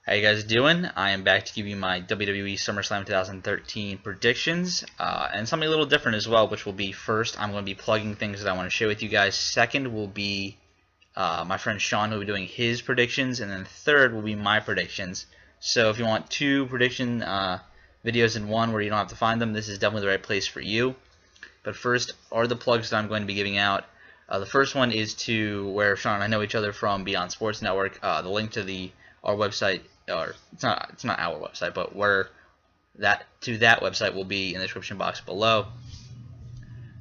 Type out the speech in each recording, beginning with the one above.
How you guys doing? I am back to give you my WWE Summerslam 2013 predictions, and something a little different as well, which will be first, I'm going to be plugging things that I want to share with you guys. Second will be my friend Sean, who will be doing his predictions, and then third will be my predictions. So if you want two prediction videos in one where you don't have to find them, this is definitely the right place for you. But first are the plugs that I'm going to be giving out. The first one is to where Sean and I know each other from Beyond Sports Network. The link to our website, or it's not our website, but where that website will be in the description box below.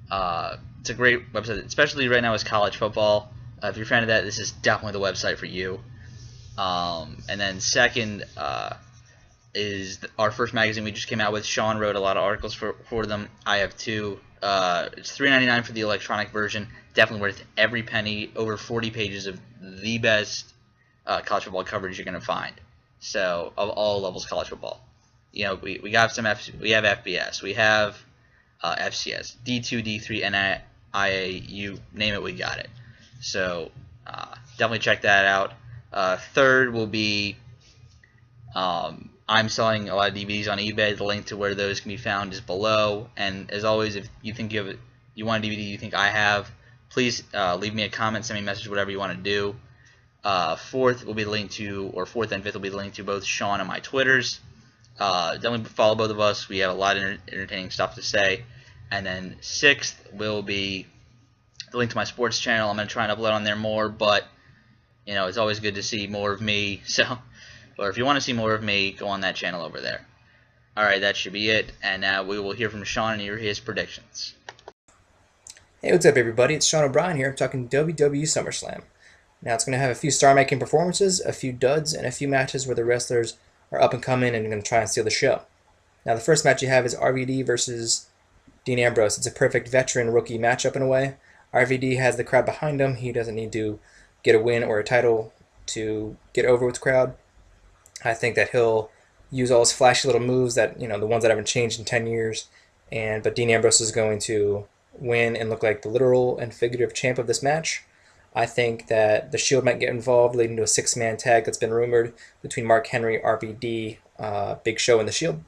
It's a great website, especially right now is college football. If you're a fan of that, this is definitely the website for you. And then second is our first magazine we just came out with. Sean wrote a lot of articles for them. I have two. It's $3.99 for the electronic version. Definitely worth every penny. Over 40 pages of the best college football coverage you're going to find. So of all levels of college football. You know, we got some we have FBS, we have FCS, D2, D3, NAIA, you name it, we got it. So definitely check that out. Third will be I'm selling a lot of DVDs on eBay. The link to where those can be found is below. And as always, if you think you want a DVD you think I have, please leave me a comment, send me a message, whatever you want to do. Fourth will be the link to, or fourth and fifth will be the link to both Sean and my Twitters. Definitely follow both of us. We have a lot of entertaining stuff to say. And then sixth will be the link to my sports channel. I'm going to try and upload on there more, but you know, it's always good to see more of me. So, or if you want to see more of me, go on that channel over there. Alright, that should be it. And now we will hear from Sean and hear his predictions. Hey, what's up, everybody? It's Sean O'Brien here. I'm talking WWE Summerslam. Now, it's going to have a few star-making performances, a few duds, and a few matches where the wrestlers are up and coming and going to try and steal the show. Now, the first match you have is RVD versus Dean Ambrose. It's a perfect veteran-rookie matchup in a way. RVD has the crowd behind him. He doesn't need to get a win or a title to get over with the crowd. I think that he'll use all his flashy little moves, that, you know, the ones that haven't changed in 10 years. But Dean Ambrose is going to win and look like the literal and figurative champ of this match. I think that the Shield might get involved, leading to a six-man tag that's been rumored between Mark Henry, RVD, Big Show, and the Shield.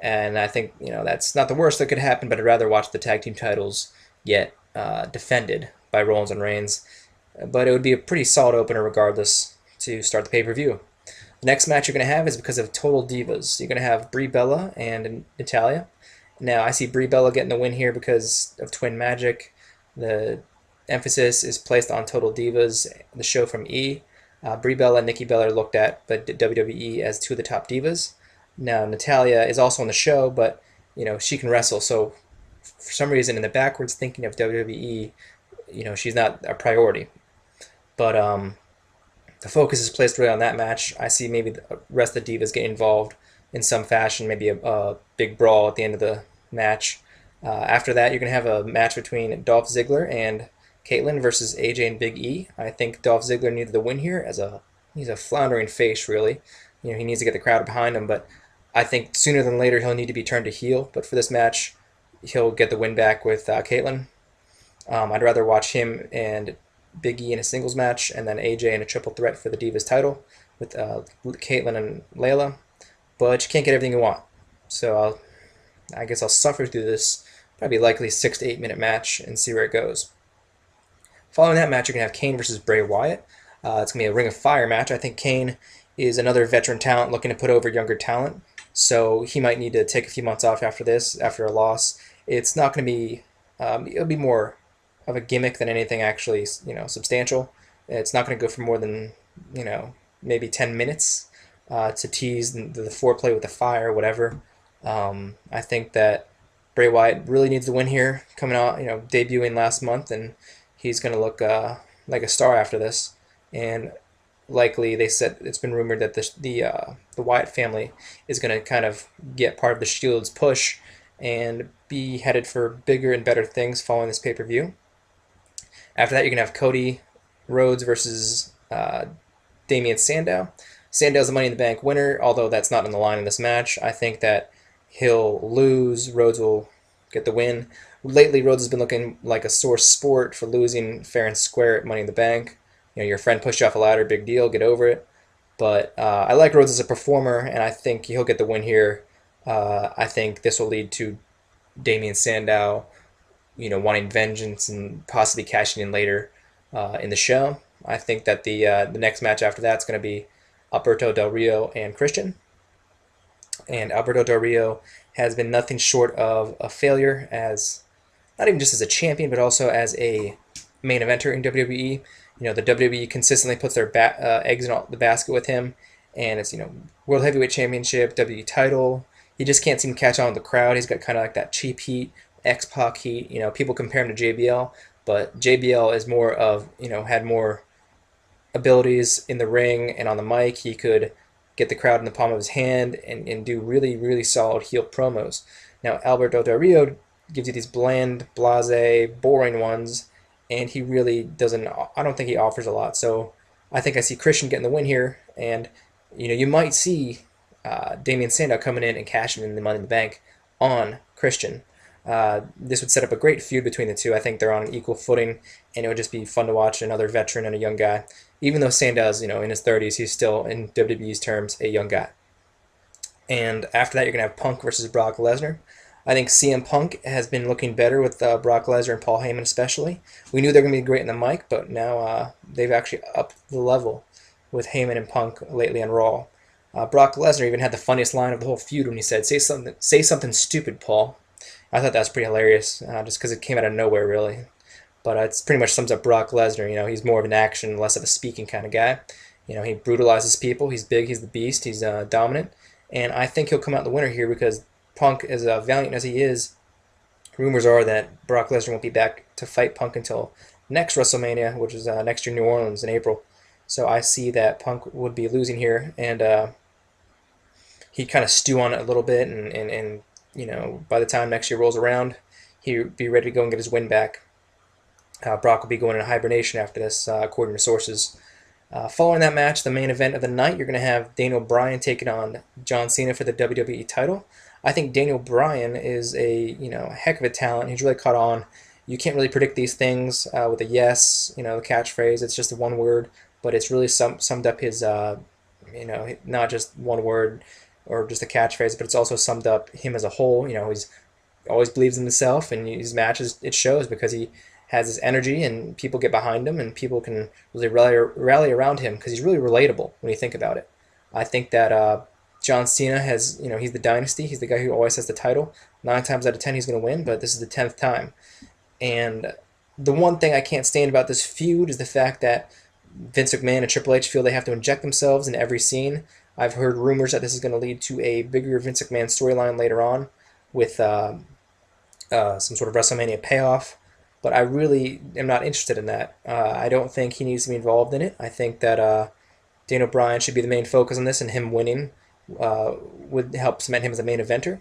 And I think, you know, that's not the worst that could happen, but I'd rather watch the tag team titles get defended by Rollins and Reigns. But it would be a pretty solid opener regardless to start the pay-per-view. The next match you're going to have is because of Total Divas. You're going to have Brie Bella and Natalya. Now, I see Brie Bella getting the win here because of Twin Magic. The emphasis is placed on Total Divas, the show from E. Brie Bella and Nikki Bella are looked at by WWE as two of the top divas. Now, Natalya is also on the show, but you know, she can wrestle. So, for some reason, in the backwards thinking of WWE, you know, she's not a priority. But the focus is placed really on that match. I see maybe the rest of the divas get involved in some fashion, maybe a big brawl at the end of the match. After that, you're going to have a match between Dolph Ziggler and Caitlyn versus AJ and Big E. I think Dolph Ziggler needed the win here, as he's a floundering face, really. You know, he needs to get the crowd behind him, but I think sooner than later he'll need to be turned to heel. But for this match, he'll get the win back with Caitlyn. I'd rather watch him and Big E in a singles match, and then AJ in a triple threat for the Divas title with Caitlyn and Layla. But you can't get everything you want. So I guess I'll suffer through this probably likely 6 to 8 minute match and see where it goes. Following that match, you're going to have Kane versus Bray Wyatt. It's going to be a Ring of Fire match. I think Kane is another veteran talent looking to put over younger talent. So he might need to take a few months off after this, after a loss. It's not going to be, it'll be more of a gimmick than anything actually, you know, substantial. It's not going to go for more than, you know, maybe 10 minutes to tease the foreplay with the fire, whatever. I think that Bray Wyatt really needs to win here, coming out, you know, debuting last month, and he's going to look like a star after this. And likely, they said it's been rumored that the Wyatt family is going to kind of get part of the Shield's push and be headed for bigger and better things following this pay-per-view. After that, you're going to have Cody Rhodes versus Damian Sandow. Sandow's the Money in the Bank winner, although that's not on the line in this match. I think that he'll lose. Rhodes will get the win. Lately, Rhodes has been looking like a sore sport for losing fair and square at Money in the Bank. You know, your friend pushed you off a ladder, big deal, get over it. But I like Rhodes as a performer, and I think he'll get the win here. I think this will lead to Damian Sandow, wanting vengeance and possibly cashing in later in the show. I think that the next match after that is going to be Alberto Del Rio and Christian. And Alberto Del Rio has been nothing short of a failure as not even just as a champion, but also as a main eventer in WWE. The WWE consistently puts their eggs in the basket with him, and it's World Heavyweight Championship, WWE title. He just can't seem to catch on with the crowd. He's got kind of like that cheap heat, X-Pac heat. People compare him to JBL, but JBL is more of had more abilities in the ring and on the mic. He could get the crowd in the palm of his hand and do really, really solid heel promos. Now, Alberto Del Rio gives you these bland, blase, boring ones, and he really doesn't, I don't think he offers a lot. So I think I see Christian getting the win here, and you might see Damian Sandow coming in and cashing in the Money in the Bank on Christian. This would set up a great feud between the two. I think they're on an equal footing, and it would just be fun to watch another veteran and a young guy. Even though Sandow's, in his 30s, he's still, in WWE's terms, a young guy. And after that, you're going to have Punk versus Brock Lesnar. I think CM Punk has been looking better with Brock Lesnar and Paul Heyman especially. We knew they were going to be great in the mic, but now they've actually upped the level with Heyman and Punk lately on Raw. Brock Lesnar even had the funniest line of the whole feud when he said, say something stupid, Paul." I thought that was pretty hilarious, just because it came out of nowhere, really. But it pretty much sums up Brock Lesnar. He's more of an action, less of a speaking kind of guy. He brutalizes people. He's big. He's the beast. He's dominant. And I think he'll come out the winner here because Punk, as valiant as he is, rumors are that Brock Lesnar won't be back to fight Punk until next WrestleMania, which is next year in New Orleans in April. So I see that Punk would be losing here, and he'd kind of stew on it a little bit, and by the time next year rolls around, he'd be ready to go and get his win back. Brock will be going into hibernation after this, according to sources. Following that match, the main event of the night, you're going to have Daniel Bryan taking on John Cena for the WWE title. I think Daniel Bryan is a heck of a talent. He's really caught on. You can't really predict these things with a yes, the catchphrase. It's just a one word, but it's really summed up his, not just one word or just a catchphrase, but it's also summed up him as a whole. He's always believes in himself, and his matches, it shows because he has this energy and people get behind him and people can really rally around him because he's really relatable when you think about it. I think that John Cena has, he's the dynasty. He's the guy who always has the title. 9 times out of 10 he's going to win, but this is the 10th time. And the one thing I can't stand about this feud is the fact that Vince McMahon and Triple H feel they have to inject themselves in every scene. I've heard rumors that this is going to lead to a bigger Vince McMahon storyline later on with some sort of WrestleMania payoff. But I really am not interested in that. I don't think he needs to be involved in it. I think that Daniel Bryan should be the main focus on this, and him winning would help cement him as a main eventer.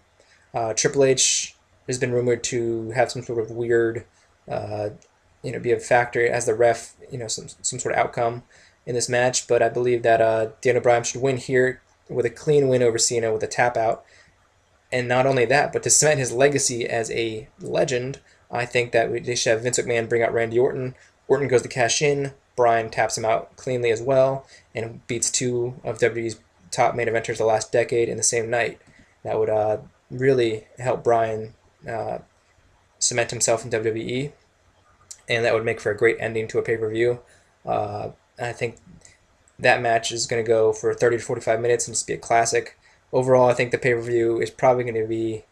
Triple H has been rumored to have some sort of weird, be a factor as the ref, some sort of outcome in this match. But I believe that Daniel Bryan should win here with a clean win over Cena with a tap out. And not only that, but to cement his legacy as a legend, I think that they should have Vince McMahon bring out Randy Orton. Orton goes to cash in. Bryan taps him out cleanly as well and beats 2 of WWE's top main eventers the last decade in the same night. That would really help Bryan cement himself in WWE, and that would make for a great ending to a pay-per-view. I think that match is going to go for 30 to 45 minutes and just be a classic. Overall, I think the pay-per-view is probably going to be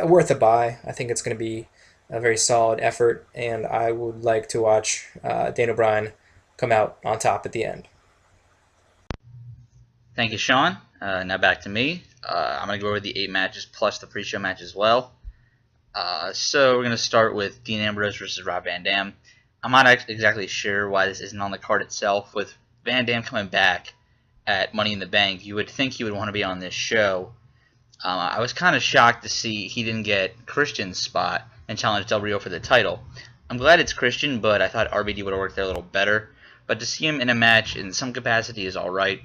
worth a buy. I think it's going to be a very solid effort, and I would like to watch Daniel Bryan come out on top at the end. Thank you, Sean. Now back to me. I'm going to go over the 8 matches plus the pre-show match as well. So we're going to start with Dean Ambrose versus Rob Van Dam. I'm not exactly sure why this isn't on the card itself. With Van Dam coming back at Money in the Bank, you would think he would want to be on this show. I was kind of shocked to see he didn't get Christian's spot and challenge Del Rio for the title. I'm glad it's Christian, but I thought RVD would have worked there a little better. But to see him in a match in some capacity is alright,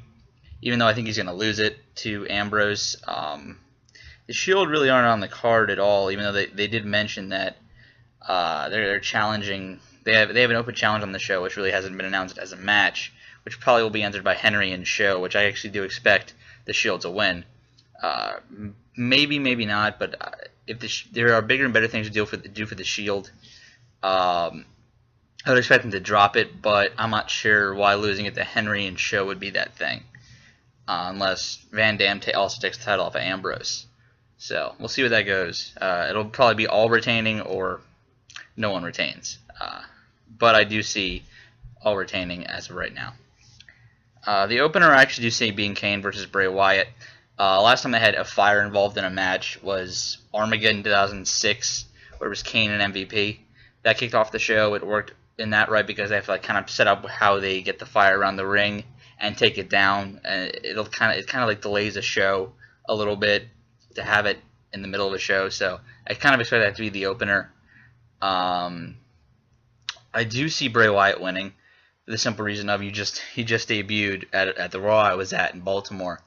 even though I think he's going to lose it to Ambrose. The Shield really aren't on the card at all, even though they did mention that they're challenging. They have an open challenge on the show, which really hasn't been announced as a match, which probably will be answered by Henry and Show, which I actually do expect the Shield to win. Maybe, maybe not, but if there are bigger and better things to do for the Shield, I would expect them to drop it, but I'm not sure why losing it to Henry and Show would be that thing, unless Van Dam also takes the title off of Ambrose. So we'll see where that goes. It'll probably be all retaining or no one retains, but I do see all retaining as of right now. The opener I actually do see being Kane versus Bray Wyatt. Last time they had a fire involved in a match was Armageddon 2006, where it was Kane and MVP. That kicked off the show. It worked in that right because they have to like kind of set up how they get the fire around the ring and take it down. And it kind of like delays the show a little bit to have it in the middle of a show. So I kind of expect that to be the opener. I do see Bray Wyatt winning for the simple reason of he just debuted at the Raw I was at in Baltimore,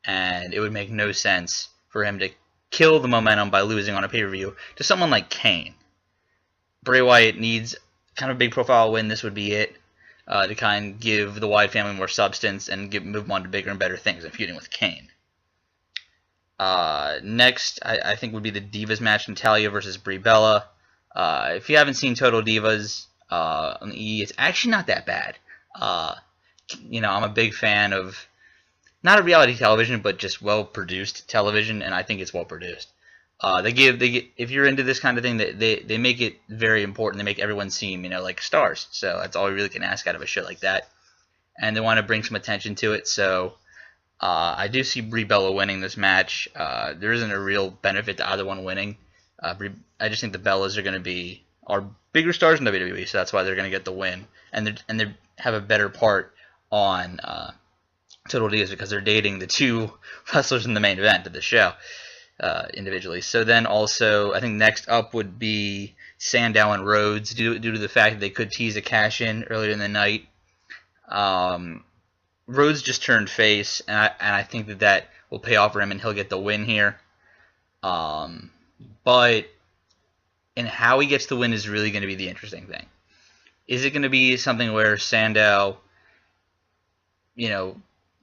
and it would make no sense for him to kill the momentum by losing on a pay-per-view to someone like Kane. Bray Wyatt needs kind of a big profile win. This would be it to kind of give the Wyatt family more substance and move on to bigger and better things than feuding with Kane. Next, I think would be the Divas match, Natalya versus Brie Bella. If you haven't seen Total Divas on the E, it's actually not that bad. I'm a big fan of not a reality television, but just well-produced television, and I think it's well-produced. If you're into this kind of thing, they make it very important. They make everyone seem, like stars. So that's all we really can ask out of a show like that. And they want to bring some attention to it. So I do see Brie Bella winning this match. There isn't a real benefit to either one winning. I just think the Bellas are bigger stars in WWE, so that's why they're going to get the win. And they have a better part on Total Divas because they're dating the two wrestlers in the main event of the show. Individually. So then also, I think next up would be Sandow and Rhodes, due to the fact that they could tease a cash-in earlier in the night. Rhodes just turned face, and I think that will pay off for him, and he'll get the win here. But and how he gets the win is really going to be the interesting thing. Is it going to be something where Sandow,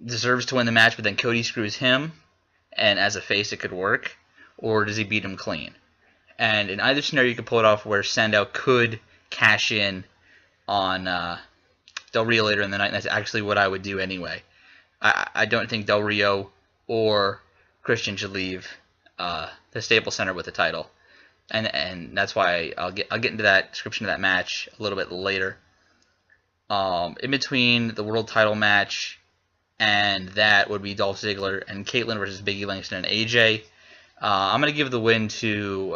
deserves to win the match, but then Cody screws him? And as a face it could work, or does he beat him clean? And in either scenario you could pull it off where Sandow could cash in on Del Rio later in the night, and that's actually what I would do anyway. I don't think Del Rio or Christian should leave the Staples Center with the title, and that's why I'll get into that description of that match a little bit later. In between the world title match and that would be Dolph Ziggler and Caitlyn versus Biggie Langston and AJ. I'm going to give the win to...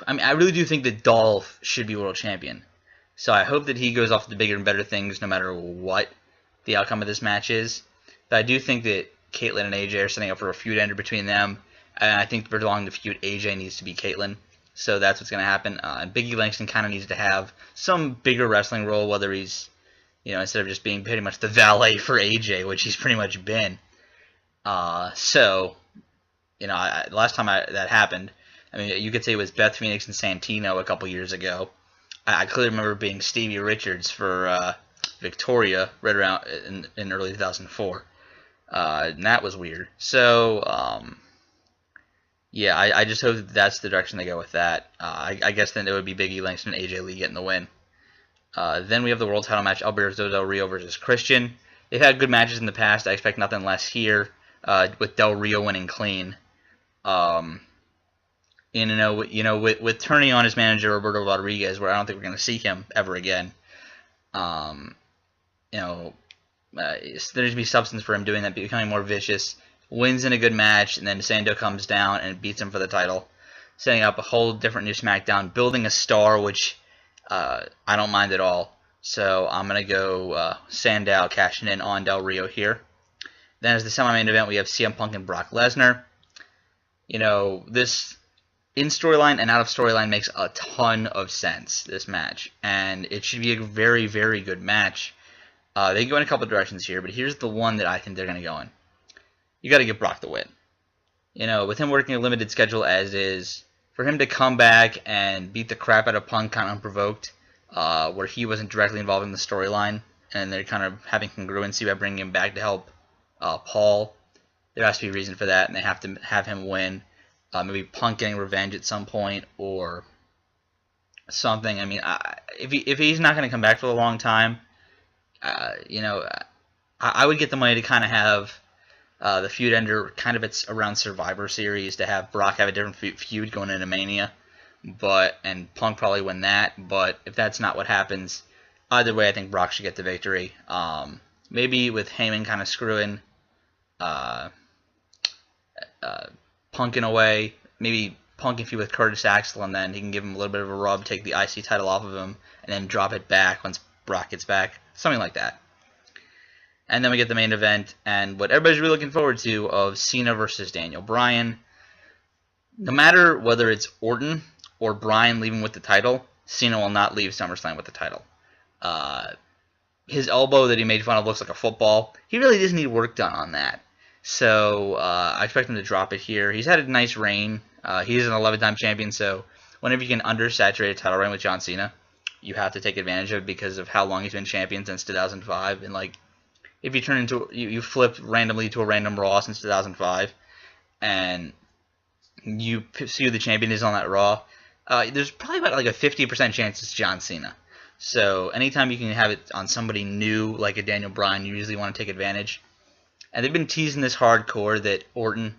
I really do think that Dolph should be world champion. So I hope that he goes off to bigger and better things no matter what the outcome of this match is. But I do think that Caitlyn and AJ are setting up for a feud ender between them. And I think for long the feud, AJ needs to be Caitlyn. So that's what's going to happen. And Biggie Langston kind of needs to have some bigger wrestling role, whether he's... instead of just being pretty much the valet for AJ, which he's pretty much been. Last time that happened, you could say it was Beth Phoenix and Santino a couple years ago. I clearly remember being Stevie Richards for Victoria right around in early 2004. And that was weird. So, I just hope that's the direction they go with that. I guess then it would be Biggie Langston and AJ Lee getting the win. Then we have the world title match, Alberto Del Rio versus Christian. They've had good matches in the past. I expect nothing less here, with Del Rio winning clean. With turning on his manager Roberto Rodriguez, where I don't think we're going to see him ever again. There needs to be substance for him doing that, becoming more vicious. Wins in a good match, and then Sandow comes down and beats him for the title, setting up a whole different new SmackDown, building a star, which I don't mind at all. So I'm going to go Sandow cashing in on Del Rio here. Then as the semi-main event, we have CM Punk and Brock Lesnar. This in storyline and out of storyline makes a ton of sense, this match. And it should be a very, very good match. They can go in a couple of directions here, but here's the one that I think they're going to go in. You got to give Brock the win. With him working a limited schedule as is, for him to come back and beat the crap out of Punk kind of unprovoked, where he wasn't directly involved in the storyline, and they're kind of having congruency by bringing him back to help Paul. There has to be a reason for that, and they have to have him win. Maybe Punk getting revenge at some point, or something. I mean, if he's not going to come back for a long time, I would get the money to kind of have the feud ender kind of around Survivor Series, to have Brock have a different feud going into Mania, and Punk probably win that. But if that's not what happens, either way, I think Brock should get the victory. Maybe with Heyman kind of screwing Punk in a way, maybe Punk and feud with Curtis Axel, and then he can give him a little bit of a rub, take the IC title off of him, and then drop it back once Brock gets back, something like that. And then we get the main event, and what everybody's really looking forward to, of Cena versus Daniel Bryan. No matter whether it's Orton or Bryan leaving with the title, Cena will not leave SummerSlam with the title. His elbow that he made fun of looks like a football. He really does need work done on that. So I expect him to drop it here. He's had a nice reign. He's an 11-time champion, so whenever you can undersaturate a title reign with John Cena, you have to take advantage of it because of how long he's been champion since 2005. And like, if you turn into you flip randomly to a random Raw since 2005, and you see who the champion is on that Raw, there's probably about like a 50% chance it's John Cena. So anytime you can have it on somebody new like a Daniel Bryan, you usually want to take advantage. And they've been teasing this hardcore that Orton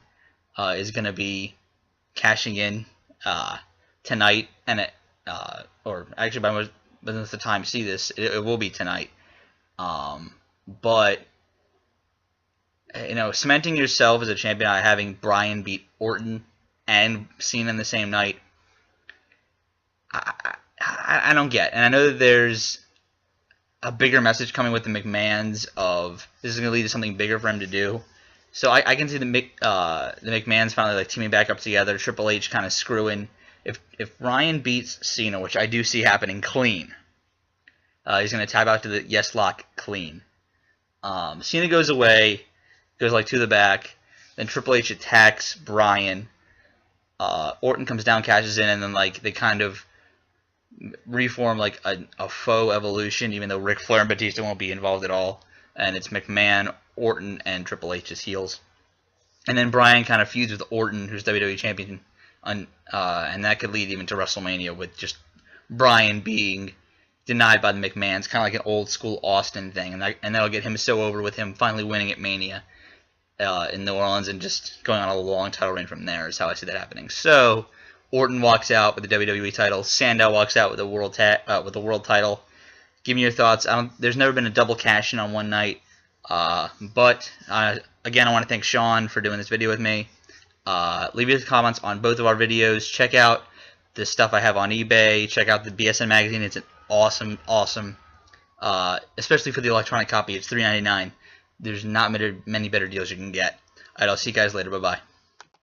is going to be cashing in tonight, and or actually by the time you see this, it will be tonight. But cementing yourself as a champion by having Bryan beat Orton and Cena in the same night, I don't get. And I know that there's a bigger message coming with the McMahons of this is going to lead to something bigger for him to do. So I can see the McMahons finally like teaming back up together. Triple H kind of screwing. If Bryan beats Cena, which I do see happening clean, he's going to tap out to the yes lock clean. Cena goes away, goes like to the back. Then Triple H attacks Bryan. Orton comes down, cashes in, and then like they kind of reform like a faux evolution, even though Ric Flair and Batista won't be involved at all. And it's McMahon, Orton, and Triple H as heels. And then Bryan kind of feuds with Orton, who's WWE champion, and that could lead even to WrestleMania with just Bryan being denied by the McMahons, kind of like an old school Austin thing, and that'll get him so over with him finally winning at Mania in New Orleans and just going on a long title reign from there is how I see that happening. So Orton walks out with the WWE title. Sandow walks out with the world title. Give me your thoughts. There's never been a double cash in on one night, but again, I want to thank Sean for doing this video with me. Leave your comments on both of our videos. Check out the stuff I have on eBay. Check out the BSN magazine. It's an awesome, especially for the electronic copy. It's $3.99. There's not many better deals you can get. Alright, I'll see you guys later. Bye-bye.